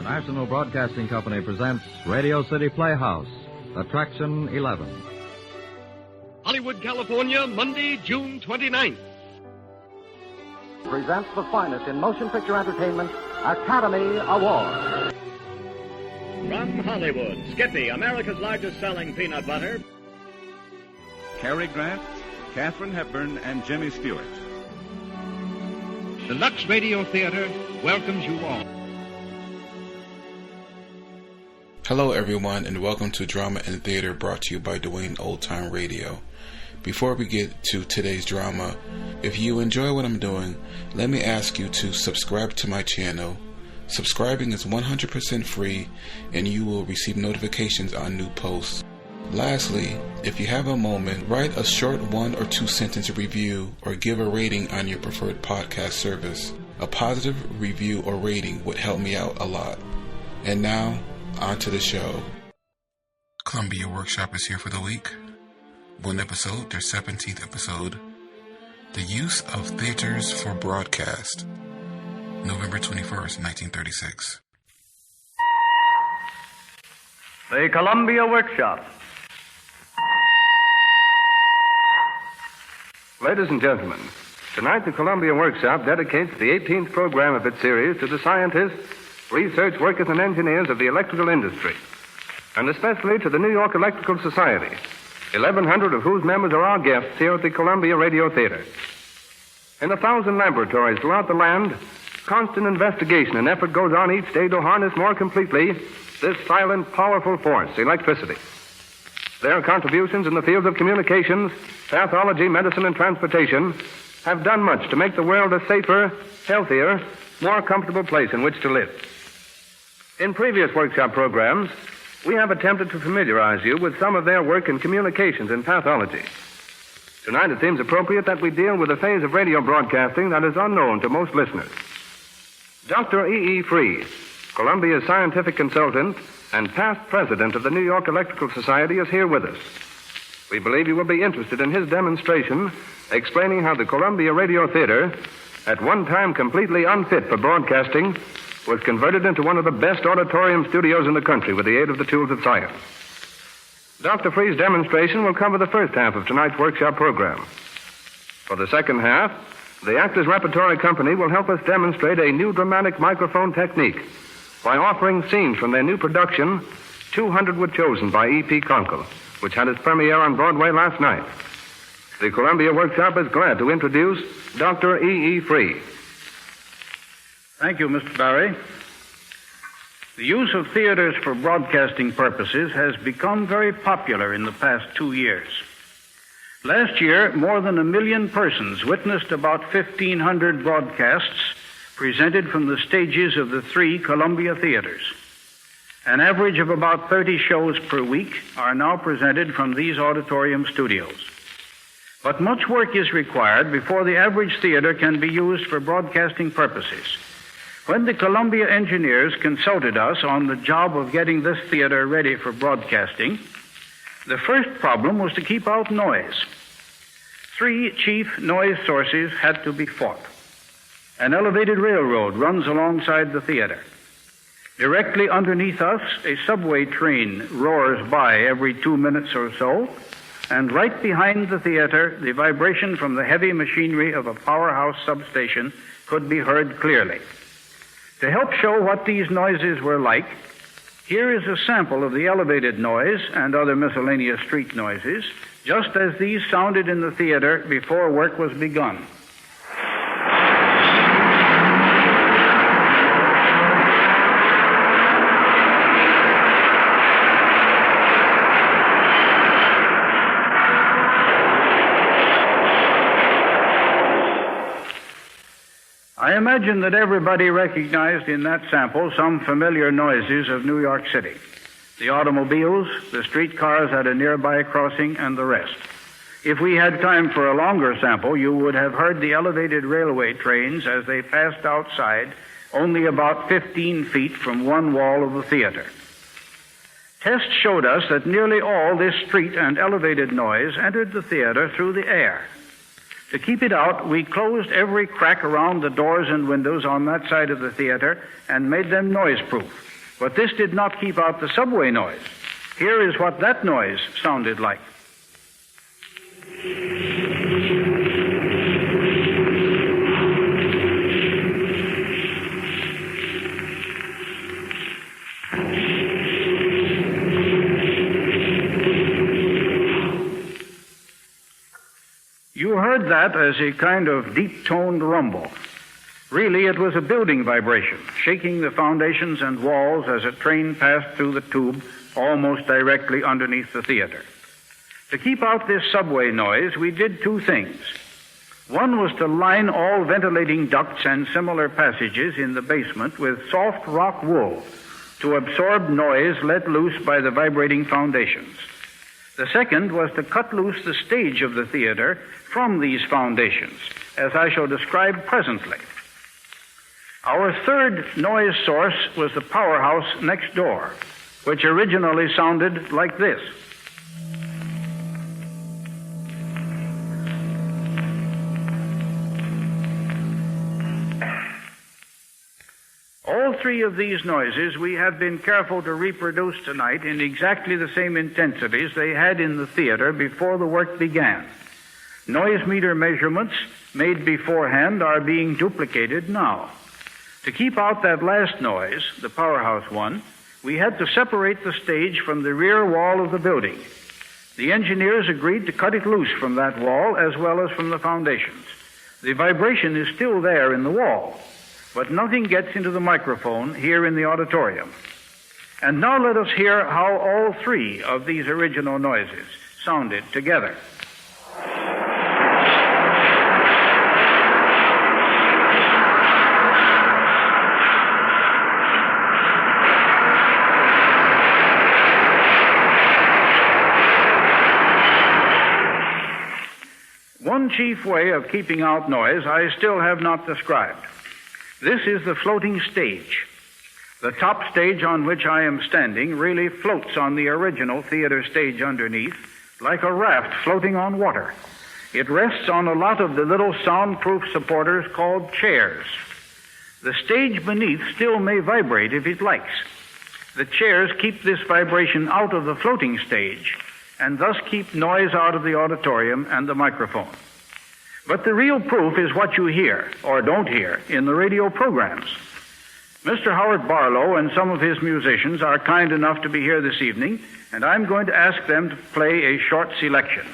National Broadcasting Company presents Radio City Playhouse, Attraction 11. Hollywood, California, Monday, June 29th. Presents the finest in motion picture entertainment, Academy Award. From Hollywood, Skippy, America's largest selling peanut butter. Cary Grant, Katharine Hepburn, and Jimmy Stewart. The Lux Radio Theater welcomes you all. Hello everyone, and welcome to Drama and Theater, brought to you by Dwayne Old Time Radio. Before we get to today's drama, if you enjoy what I'm doing, let me ask you to subscribe to my channel. Subscribing is 100% free, and you will receive notifications on new posts. Lastly, if you have a moment, write a short 1 or 2 sentence review or give a rating on your preferred podcast service. A positive review or rating would help me out a lot. And now, on to the show. Columbia Workshop is here for the week. One episode, their 17th episode. The Use of Theaters for Broadcast. November 21st, 1936. The Columbia Workshop. Ladies and gentlemen, tonight the Columbia Workshop dedicates the 18th program of its series to the scientists, research workers, and engineers of the electrical industry, and especially to the New York Electrical Society, 1,100 of whose members are our guests here at the Columbia Radio Theater. In 1,000 laboratories throughout the land, constant investigation and effort goes on each day to harness more completely this silent, powerful force, electricity. Their contributions in the fields of communications, pathology, medicine, and transportation have done much to make the world a safer, healthier, more comfortable place in which to live. In previous workshop programs, we have attempted to familiarize you with some of their work in communications and pathology. Tonight it seems appropriate that we deal with a phase of radio broadcasting that is unknown to most listeners. Dr. E.E. Free, Columbia's scientific consultant and past president of the New York Electrical Society, is here with us. We believe you will be interested in his demonstration explaining how the Columbia Radio Theater, at one time completely unfit for broadcasting, was converted into one of the best auditorium studios in the country with the aid of the tools of science. Dr. Free's demonstration will cover the first half of tonight's workshop program. For the second half, the Actors Repertory Company will help us demonstrate a new dramatic microphone technique by offering scenes from their new production, 200 Were Chosen by E.P. Conkle, which had its premiere on Broadway last night. The Columbia Workshop is glad to introduce Dr. E.E. Free. Thank you, Mr. Barry. The use of theaters for broadcasting purposes has become very popular in the past 2 years. Last year, more than 1 million persons witnessed about 1,500 broadcasts presented from the stages of the 3 Columbia theaters. An average of about 30 shows per week are now presented from these auditorium studios. But much work is required before the average theater can be used for broadcasting purposes. When the Columbia engineers consulted us on the job of getting this theater ready for broadcasting, the first problem was to keep out noise. 3 chief noise sources had to be fought. An elevated railroad runs alongside the theater. Directly underneath us, a subway train roars by every 2 minutes or so, and right behind the theater, the vibration from the heavy machinery of a powerhouse substation could be heard clearly. To help show what these noises were like, here is a sample of the elevated noise and other miscellaneous street noises, just as these sounded in the theater before work was begun. I imagine that everybody recognized in that sample some familiar noises of New York City. The automobiles, the streetcars at a nearby crossing, and the rest. If we had time for a longer sample, you would have heard the elevated railway trains as they passed outside, only about 15 feet from one wall of the theater. Tests showed us that nearly all this street and elevated noise entered the theater through the air. To keep it out, we closed every crack around the doors and windows on that side of the theater and made them noise-proof. But this did not keep out the subway noise. Here is what that noise sounded like. You heard that as a kind of deep-toned rumble. Really, it was a building vibration, shaking the foundations and walls as a train passed through the tube almost directly underneath the theater. To keep out this subway noise, we did two things. One was to line all ventilating ducts and similar passages in the basement with soft rock wool to absorb noise let loose by the vibrating foundations. The second was to cut loose the stage of the theater from these foundations, as I shall describe presently. Our third noise source was the powerhouse next door, which originally sounded like this. All three of these noises we have been careful to reproduce tonight in exactly the same intensities they had in the theater before the work began. Noise meter measurements made beforehand are being duplicated now. To keep out that last noise, the powerhouse one, we had to separate the stage from the rear wall of the building. The engineers agreed to cut it loose from that wall as well as from the foundations. The vibration is still there in the wall, but nothing gets into the microphone here in the auditorium. And now let us hear how all three of these original noises sounded together. One chief way of keeping out noise I still have not described. This is the floating stage. The top stage on which I am standing really floats on the original theater stage underneath, like a raft floating on water. It rests on a lot of the little soundproof supporters called chairs. The stage beneath still may vibrate if it likes. The chairs keep this vibration out of the floating stage, and thus keep noise out of the auditorium and the microphone. But the real proof is what you hear, or don't hear, in the radio programs. Mr. Howard Barlow and some of his musicians are kind enough to be here this evening, and I'm going to ask them to play a short selection.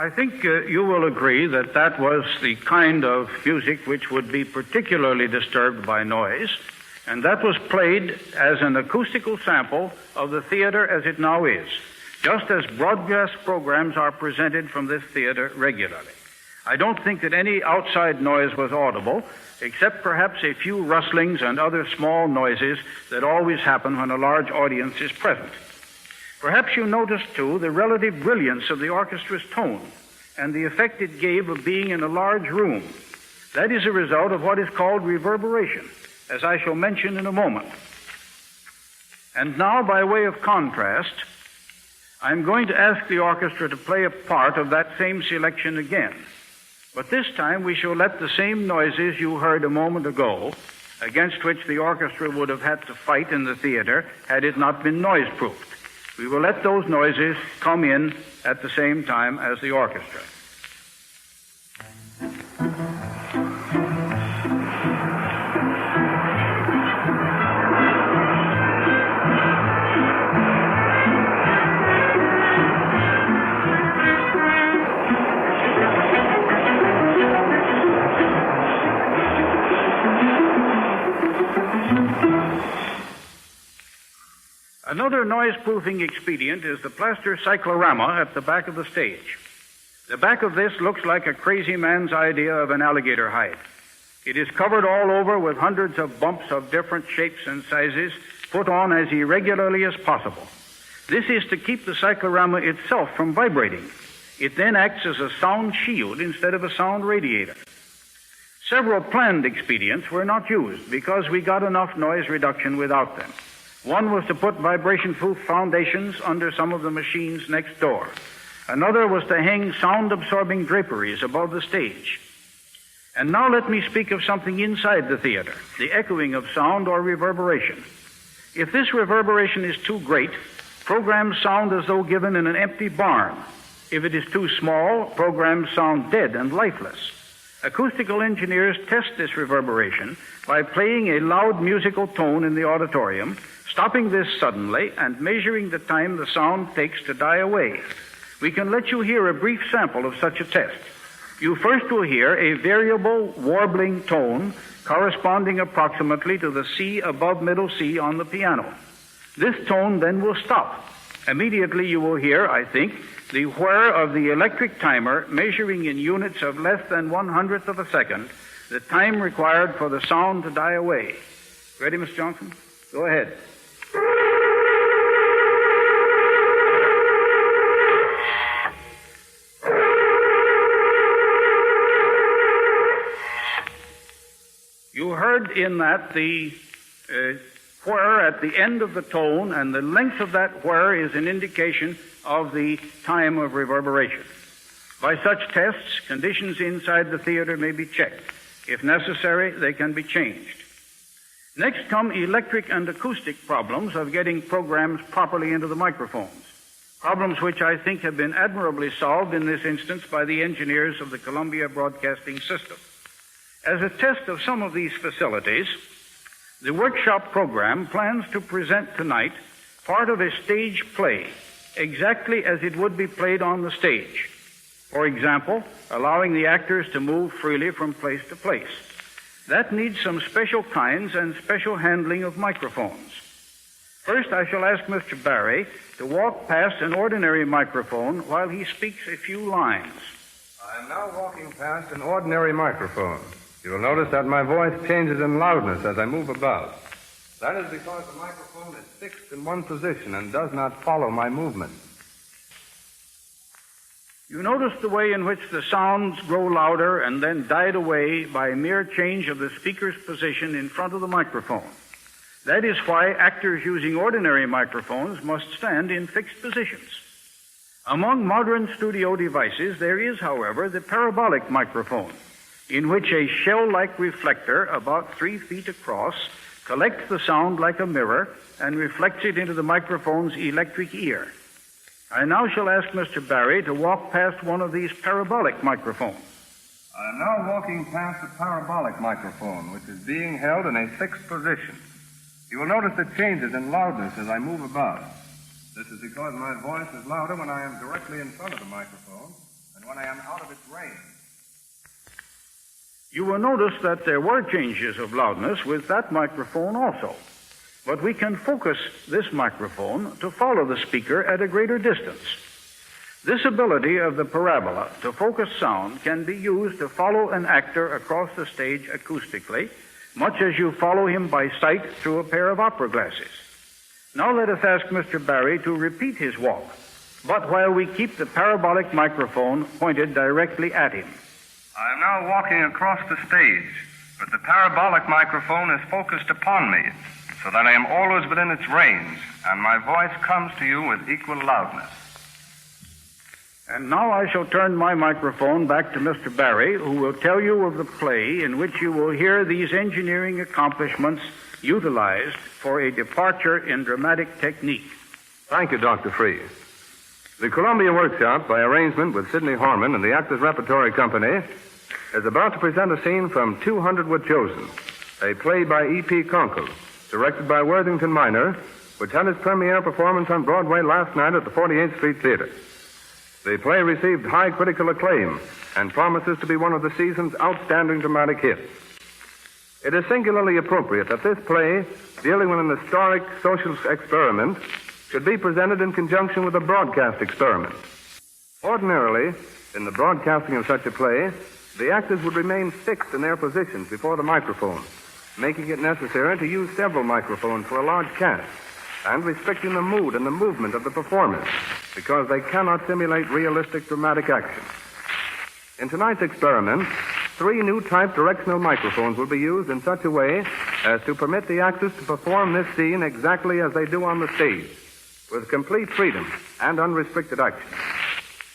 I think you will agree that that was the kind of music which would be particularly disturbed by noise, and that was played as an acoustical sample of the theater as it now is, just as broadcast programs are presented from this theater regularly. I don't think that any outside noise was audible, except perhaps a few rustlings and other small noises that always happen when a large audience is present. Perhaps you noticed, too, the relative brilliance of the orchestra's tone and the effect it gave of being in a large room. That is a result of what is called reverberation, as I shall mention in a moment. And now, by way of contrast, I'm going to ask the orchestra to play a part of that same selection again. But this time we shall let the same noises you heard a moment ago, against which the orchestra would have had to fight in the theater had it not been noise-proofed. We will let those noises come in at the same time as the orchestra. Another noise-proofing expedient is the plaster cyclorama at the back of the stage. The back of this looks like a crazy man's idea of an alligator hide. It is covered all over with hundreds of bumps of different shapes and sizes, put on as irregularly as possible. This is to keep the cyclorama itself from vibrating. It then acts as a sound shield instead of a sound radiator. Several planned expedients were not used because we got enough noise reduction without them. One was to put vibration-proof foundations under some of the machines next door. Another was to hang sound-absorbing draperies above the stage. And now let me speak of something inside the theater, the echoing of sound or reverberation. If this reverberation is too great, programs sound as though given in an empty barn. If it is too small, programs sound dead and lifeless. Acoustical engineers test this reverberation by playing a loud musical tone in the auditorium, stopping this suddenly and measuring the time the sound takes to die away. We can let you hear a brief sample of such a test. You first will hear a variable warbling tone corresponding approximately to the C above middle C on the piano. This tone then will stop. Immediately you will hear, I think, the whir of the electric timer measuring in units of less than 1/100th of a second the time required for the sound to die away. Ready, Miss Johnson? Go ahead. You heard in that the whir at the end of the tone, and the length of that whir is an indication of the time of reverberation. By such tests, conditions inside the theater may be checked. If necessary, they can be changed. Next come electric and acoustic problems of getting programs properly into the microphones, problems which I think have been admirably solved in this instance by the engineers of the Columbia Broadcasting System. As a test of some of these facilities, the workshop program plans to present tonight part of a stage play, exactly as it would be played on the stage. For example, allowing the actors to move freely from place to place. That needs some special kinds and special handling of microphones. First, I shall ask Mr. Barry to walk past an ordinary microphone while he speaks a few lines. I am now walking past an ordinary microphone. You will notice that my voice changes in loudness as I move about. That is because the microphone is fixed in one position and does not follow my movement. You notice the way in which the sounds grow louder and then died away by mere change of the speaker's position in front of the microphone. That is why actors using ordinary microphones must stand in fixed positions. Among modern studio devices, there is, however, the parabolic microphone, in which a shell-like reflector about 3 feet across collects the sound like a mirror and reflects it into the microphone's electric ear. I now shall ask Mr. Barry to walk past one of these parabolic microphones. I am now walking past a parabolic microphone, which is being held in a fixed position. You will notice the changes in loudness as I move about. This is because my voice is louder when I am directly in front of the microphone than when I am out of its range. You will notice that there were changes of loudness with that microphone also. But we can focus this microphone to follow the speaker at a greater distance. This ability of the parabola to focus sound can be used to follow an actor across the stage acoustically, much as you follow him by sight through a pair of opera glasses. Now let us ask Mr. Barry to repeat his walk, but while we keep the parabolic microphone pointed directly at him. I am now walking across the stage, but the parabolic microphone is focused upon me, so that I am always within its range, and my voice comes to you with equal loudness. And now I shall turn my microphone back to Mr. Barry, who will tell you of the play in which you will hear these engineering accomplishments utilized for a departure in dramatic technique. Thank you, Dr. Free. The Columbia Workshop, by arrangement with Sidney Harmon and the Actors Repertory Company, is about to present a scene from 200 Were Chosen, a play by E.P. Conkle, directed by Worthington Minor, which had its premiere performance on Broadway last night at the 48th Street Theater. The play received high critical acclaim and promises to be one of the season's outstanding dramatic hits. It is singularly appropriate that this play, dealing with an historic social experiment, should be presented in conjunction with a broadcast experiment. Ordinarily, in the broadcasting of such a play, the actors would remain fixed in their positions before the microphone, making it necessary to use several microphones for a large cast, and restricting the mood and the movement of the performers, because they cannot simulate realistic dramatic action. In tonight's experiment, 3 new type directional microphones will be used in such a way as to permit the actors to perform this scene exactly as they do on the stage, with complete freedom and unrestricted action.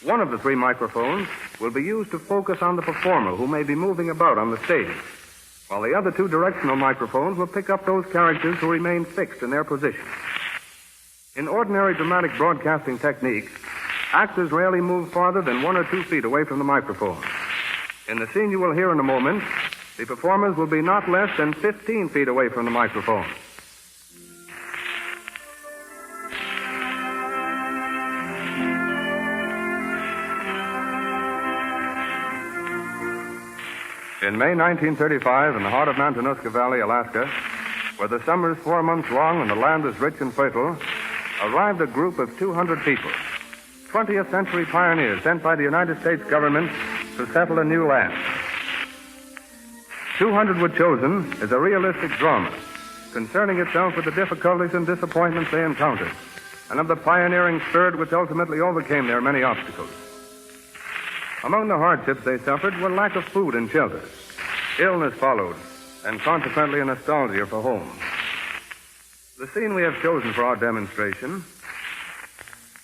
One of the 3 microphones will be used to focus on the performer who may be moving about on the stage, while the other 2 directional microphones will pick up those characters who remain fixed in their positions. In ordinary dramatic broadcasting technique, actors rarely move farther than 1 or 2 feet away from the microphone. In the scene you will hear in a moment, the performers will be not less than 15 feet away from the microphone. In May 1935, in the heart of Mantanuska Valley, Alaska, where the summer is 4 months long and the land is rich and fertile, arrived a group of 200 people, 20th century pioneers sent by the United States government to settle a new land. 200 Were Chosen is a realistic drama concerning itself with the difficulties and disappointments they encountered, and of the pioneering spirit which ultimately overcame their many obstacles. Among the hardships they suffered were lack of food and shelter. Illness followed, and consequently a nostalgia for home. The scene we have chosen for our demonstration,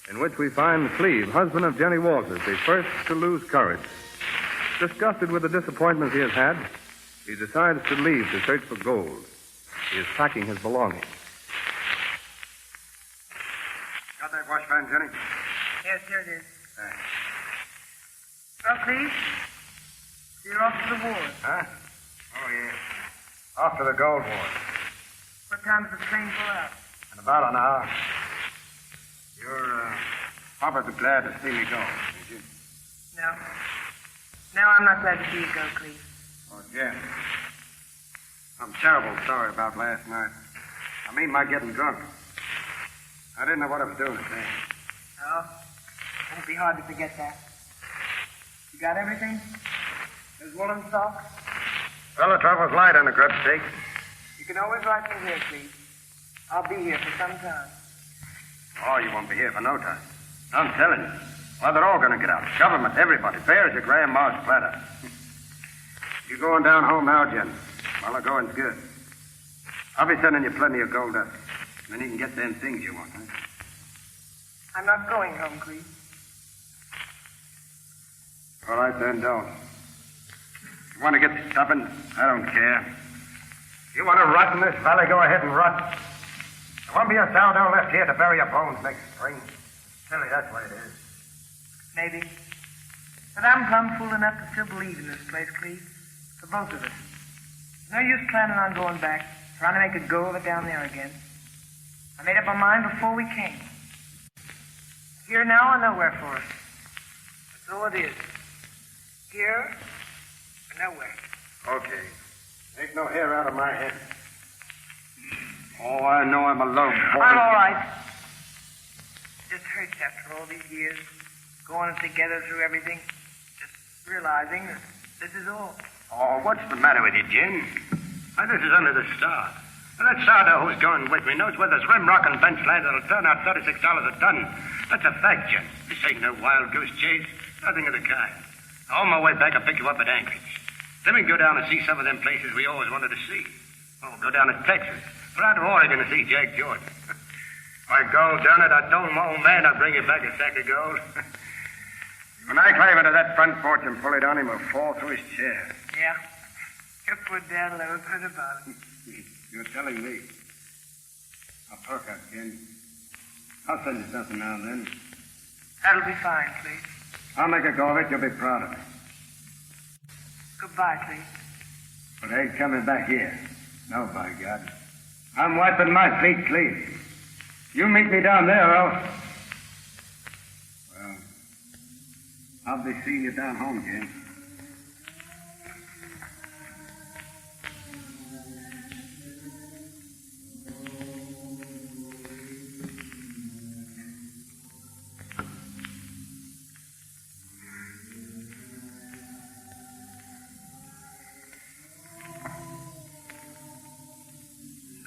in which we find Cleve, husband of Jenny Walters, the first to lose courage. Disgusted with the disappointments he has had, he decides to leave to search for gold. He is packing his belongings. Got that wash pan, Jenny? Yes, here it is. Thanks. Well, Cleve, you're off to the war. Huh? Oh, yeah. Off to the gold war. What time does the train pull out? In about an hour. You're, probably glad to see me go, ain't you? No. No, I'm not glad to see you go, Cleve. Oh, Jen. I'm terrible sorry about last night. I mean my getting drunk. I didn't know what I was doing at that. No. It won't be hard to forget that. You got everything? Those woolen socks? Well, the trouble's light on the grub stake. You can always write me here, Cleve. I'll be here for some time. Oh, you won't be here for no time. I'm telling you. Well, they're all going to get out. Government, everybody. Fair as your grandma's platter. You going down home now, Jen? Well, the going's good. I'll be sending you plenty of gold up. Then you can get them things you want, huh? I'm not going home, Cleve. All right, then, don't. You want to get stuffing? I don't care. You want to rot in this valley? Go ahead and rot. There won't be a sourdough left here to bury your bones next spring. Silly, that's what it is. Maybe. But I'm plumb fool enough to still believe in this place, Cleve. For both of us. No use planning on going back, trying to make a go of it down there again. I made up my mind before we came. Here now, I know where for us. That's all it is. Here or nowhere. Okay. Take no hair out of my head. Oh, I know I'm alone, boy. I'm all right. It just hurts after all these years. going together through everything. Just realizing that this is all. Oh, what's the matter with you, Jim? Why, this is under the star. And that sourdough who's going with me knows where there's rim rock and bench land that'll turn out $36 a ton. That's a fact, Jim. This ain't no wild goose chase. Nothing of the kind. On my way back, I'll pick you up at Anchorage. Then we can go down and see some of them places we always wanted to see. Oh, go down to Texas. Or out to Oregon to see Jack Jordan. My gold done it. I told my old man I'd bring you back a sack of gold. When I climb into that front porch and pull it on him, he'll fall through his chair. Yeah. You put down a little bit about it. You're telling me. I'll perk up, Ken. I'll send you something now and then. That'll be fine, please. I'll make a go of it. You'll be proud of me. Goodbye, please. But I ain't coming back here. No, by God. I'm wiping my feet clean. You meet me down there, or else... Well, I'll be seeing you down home, Jim.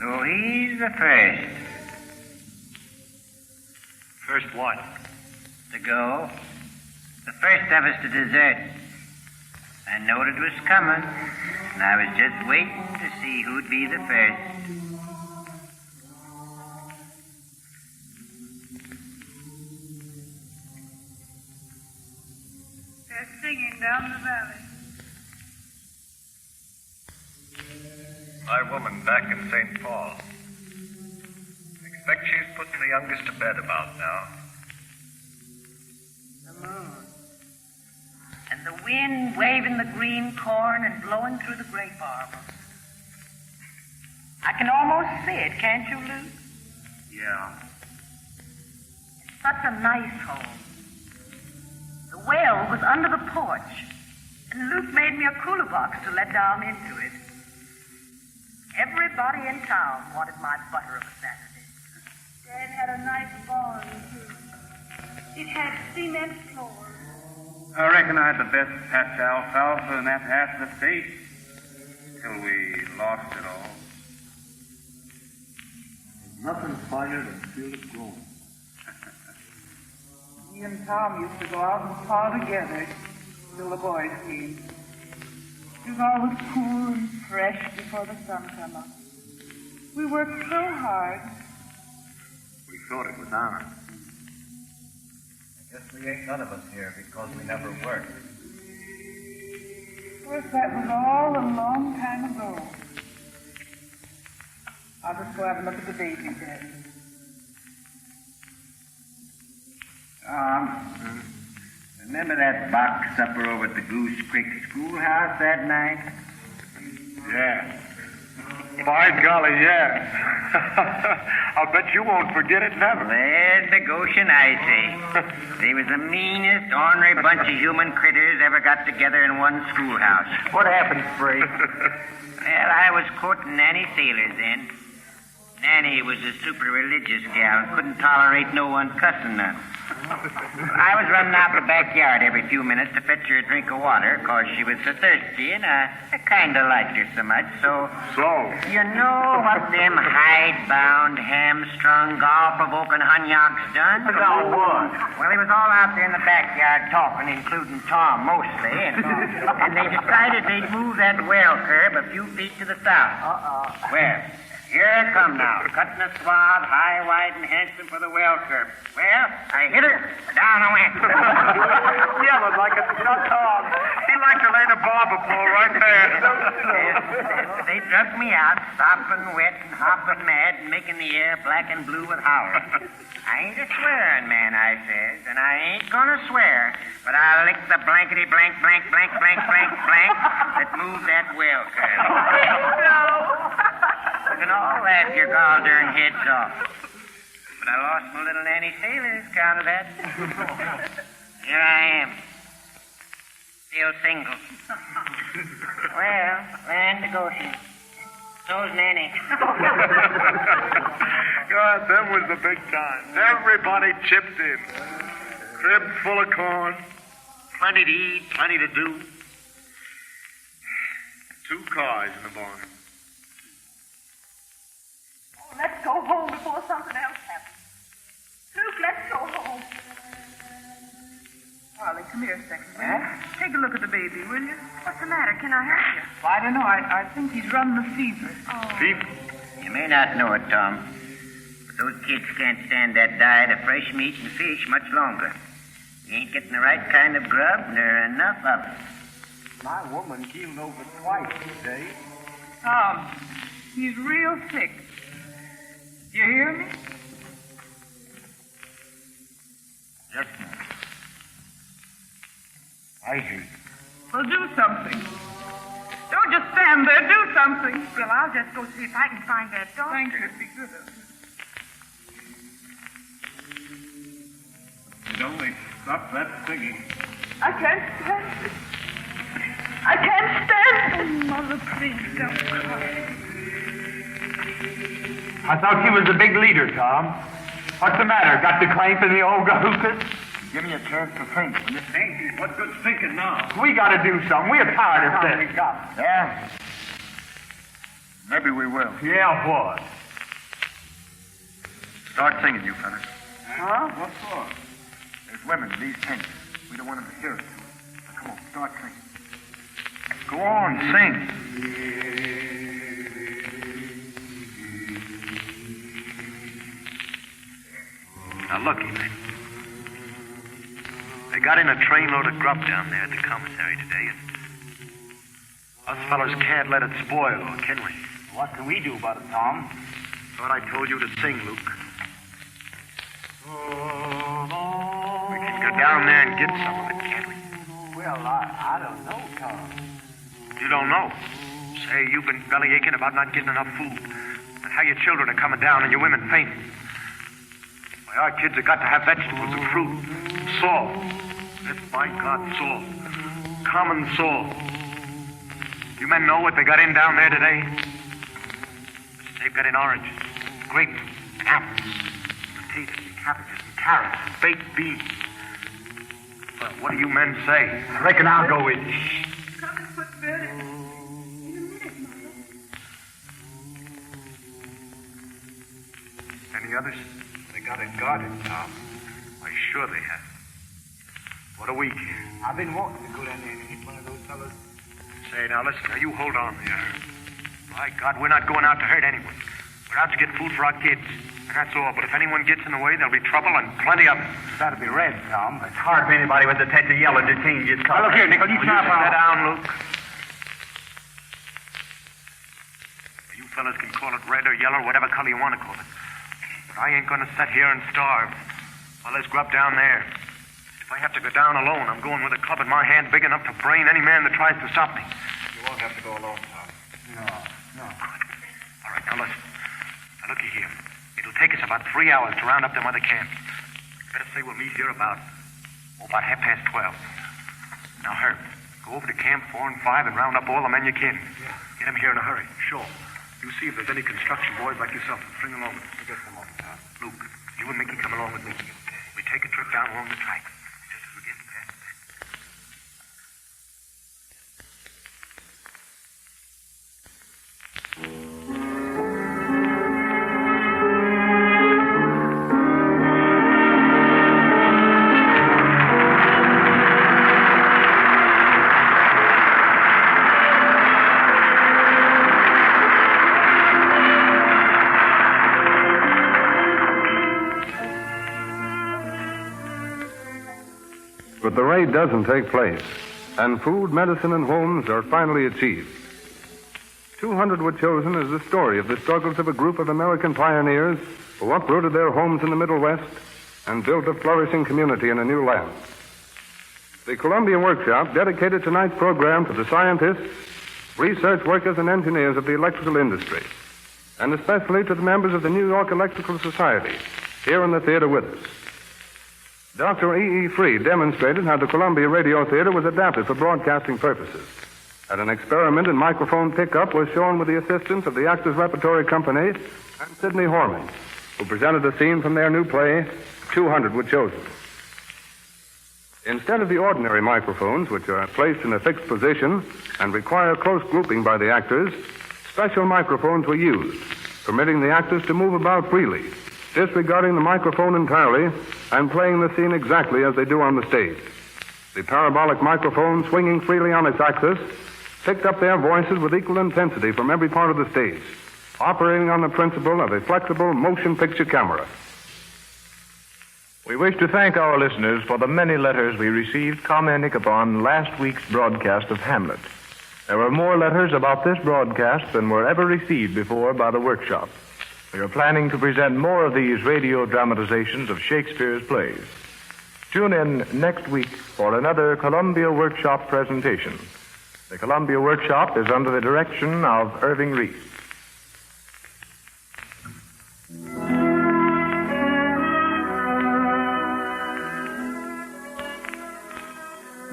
So he's the first. First what? To go. The first of us to desert. I knowed it was coming, and I was just waiting to see who'd be the first. They're singing down the valley. My woman back in St. Paul. Expect she's putting the youngest to bed about now. The moon. And the wind waving the green corn and blowing through the grape arbor. I can almost see it, can't you, Luke? Yeah. It's such a nice home. The well was under the porch, and Luke made me a cooler box to let down into it. Everybody in town wanted my butter of a Saturday. Dad had a nice barn, too. It had cement floors. I reckon I had the best patch alfalfa in that half of the state. Till we lost it all. There's nothing finer than feel it growing. Me and Tom used to go out and paw together till the boys came. It was always cool and fresh before the sun came up. We worked so hard. We thought it was ours. I guess we ain't none of us here because we never worked. Of course, that was all a long time ago. I'll just go have a look at the baby, Daddy. Remember that box supper over at the Goose Creek Schoolhouse that night? Yeah. By golly, yeah. I'll bet you won't forget it never. There's the Goshen, I say. They was the meanest, ornery bunch of human critters ever got together in one schoolhouse. What happened, Free? Well, I was courting Nanny Sailor then. Nanny was a super religious gal, couldn't tolerate no one cussing none. I was running out the backyard every few minutes to fetch her a drink of water, 'cause she was so thirsty, and I kind of liked her so much, so... You know what them hide-bound, hamstrung, gall-provoking hunyocks done? About what? Well, they was all out there in the backyard talking, including Tom, mostly, and they decided they'd move that well curb a few feet to the south. Well... Here I come now, cutting a swath, high, wide, and handsome for the well curb. Well, I hit her, down I went. Yelling like a Tom. He liked to lay the barber pole right there. They drug me out, sopping wet and hopping mad and making the air black and blue with howling. I ain't a swearing man, I says, and I ain't gonna swear, but I'll lick the blankety blank blank blank blank blank blank that moved that well curb. You can all laugh your gall darn heads off. But I lost my little Nanny Sailor's account of that. Here I am. Still single. Well, land to Goshen. So's Nanny. God, them was the big times. Everybody chipped in. Crib full of corn. Plenty to eat, plenty to do. 2 cars in the barn. Oh, let's go home before something else happens. Luke, let's go home. Charlie, come here a second, will you? Take a look at the baby, will you? What's the matter? Can I help you? Well, I don't know. I think he's running a fever. Oh. Fever? You may not know it, Tom, but those kids can't stand that diet of fresh meat and fish much longer. You ain't getting the right kind of grub, and there are enough of it. My woman keeled over twice today. Tom, he's real sick. You hear me? Yes, ma'am. I hear you. Well, do something. Don't just stand there. Do something. Well, I'll just go see if I can find that doctor. Thank you. It'd be good of you. You'd only stop that singing. I can't stand it. I can't stand it. Mother, please don't cry. I thought you was the big leader, Tom. What's the matter? Got the clamp in the old hookah? Give me a chance to think. When this ain't, what good's thinking now? We got to do something. We're tired of this. Yeah? Maybe we will. Yeah, what? Start singing, you fellas. Huh? What for? There's women in these tents. We don't want them to hear us. Now, come on, start singing. Go on, sing. Now, looky, lady. They got in a trainload of grub down there at the commissary today, and us fellas can't let it spoil, or can we? What can we do about it, Tom? Thought I told you to sing, Luke. We can go down there and get some of it, can't we? Well, I don't know, Tom. You don't know? Say, you've been belly aching about not getting enough food, and how your children are coming down and your women fainting. Why, our kids have got to have vegetables and fruit, salt. That's, by God, salt. Common salt. You men know what they got in down there today? They've got in oranges, grapes, apples, potatoes, and cabbages, and carrots, and baked beans. Well, what do you men say? I reckon I'll go with you. Come and put Bill in a minute, Mother. Any others? They got it guarded, Tom. Why, sure they have. What a week. I've been wanting to go down there and hit one of those fellows. Say, now listen, now you hold on there. By God, we're not going out to hurt anyone. We're out to get food for our kids. And that's all. But if anyone gets in the way, there'll be trouble and plenty of them. That'll be red, Tom. It's hard for anybody with the tent to yell and to change his color. Look here, Nickel, you stop out. Sit down, Luke. You fellas can call it red or yellow, whatever color you want to call it. But I ain't going to sit here and starve while there's grub down there. If I have to go down alone, I'm going with a club in my hand big enough to brain any man that tries to stop me. You won't have to go alone, Tom. No. All right, now listen. Now looky here. It'll take us about 3 hours to round up them other camps. Better say we'll meet here about 12:30. Now, Herb, go over to Camp 4 and 5 and round up all the men you can. Yeah. Get them here in a hurry. Sure. You see if there's any construction boys like yourself to bring along with us. Get them on, Tom. Luke, you and Mickey come along with me. We take a trip down along the tracks. Just as we get past that. But the raid doesn't take place, and food, medicine, and homes are finally achieved. 200 were chosen as the story of the struggles of a group of American pioneers who uprooted their homes in the Middle West and built a flourishing community in a new land. The Columbia Workshop dedicated tonight's program to the scientists, research workers, and engineers of the electrical industry, and especially to the members of the New York Electrical Society here in the theater with us. Dr. E.E. Freed demonstrated how the Columbia Radio Theater was adapted for broadcasting purposes. And an experiment in microphone pickup was shown with the assistance of the Actors Repertory Company and Sidney Horman, who presented a scene from their new play, 200 Were Chosen. Instead of the ordinary microphones, which are placed in a fixed position and require close grouping by the actors, special microphones were used, permitting the actors to move about freely, disregarding the microphone entirely and playing the scene exactly as they do on the stage. The parabolic microphone, swinging freely on its axis, picked up their voices with equal intensity from every part of the stage, operating on the principle of a flexible motion picture camera. We wish to thank our listeners for the many letters we received commenting upon last week's broadcast of Hamlet. There were more letters about this broadcast than were ever received before by the workshop. We are planning to present more of these radio dramatizations of Shakespeare's plays. Tune in next week for another Columbia Workshop presentation. The Columbia Workshop is under the direction of Irving Reese.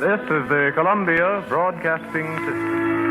This is the Columbia Broadcasting System.